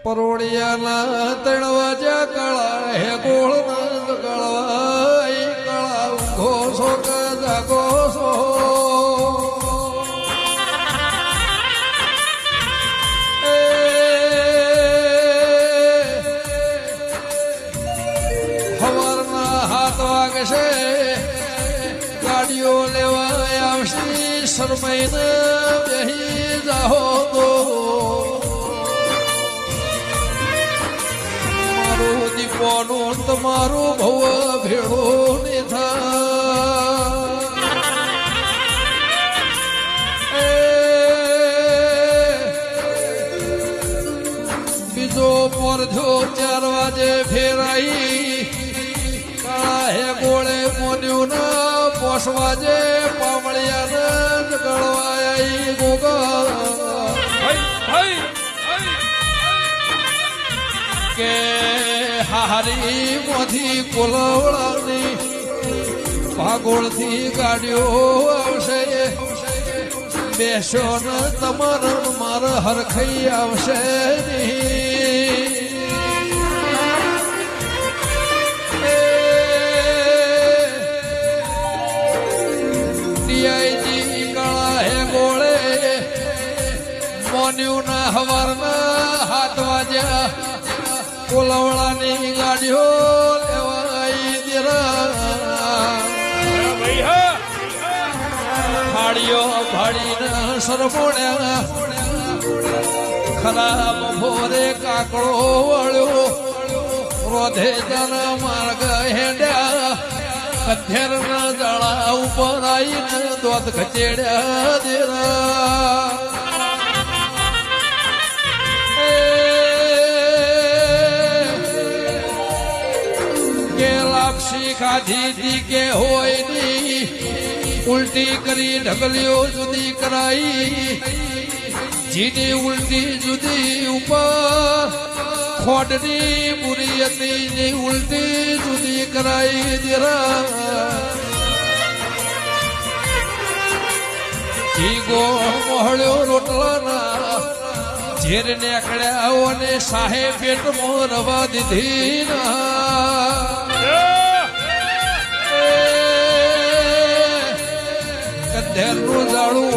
પરોડિયાના તણવાજા કળા હે ગોળના કળવા એ કળા ઘોષો કે જાગોસો સવારના 7 વાગશે ગાડીઓ લેવા આવશે શરમાઈને બેહી જાઓ તો દીપોનું તમારું ભવ ભેળો ને બીજો પરધો 4 વાગે ફેરાઈ કાળા હે ગોળે મોન્યું ના 5 વાગે પામળિયા ગળવાઈ ગોગા કે હારી મોથી કોલવડાની ભાગોળથી ગાડીઓ આવશે બેસો ને તમારે મારે હરખાઈ આવશે ડીઆઈજી કાળા હે ગોળે મોન્યું ના હવારના 7 વાગ્યા કોલવડાની ગાડીઓ લેવાઈ દેરા ફાડીઓ ફાડીને સરમોણ્યા ખરાબ ભોરે કાકડો વળ્યો રોધે જના માર્ગ હેડ્યા કથેરના જાળા ઉપર આવીને દોત ખચેડ્યા દેરા ખાધી દી કે હોય ની ઉલટી કરી ઢગલીઓ જુદી કરાઈ જીની ઉલટી જુદી ઉપર ખોડની બુરી હતી ઉલટી જુદી કરાઈ દેરા જીગો મોહળ્યો રોટલાના ઝેર નીકળ્યા અને સાહેબ પેટમાં રવા દીધી ના ધેરનું જાળું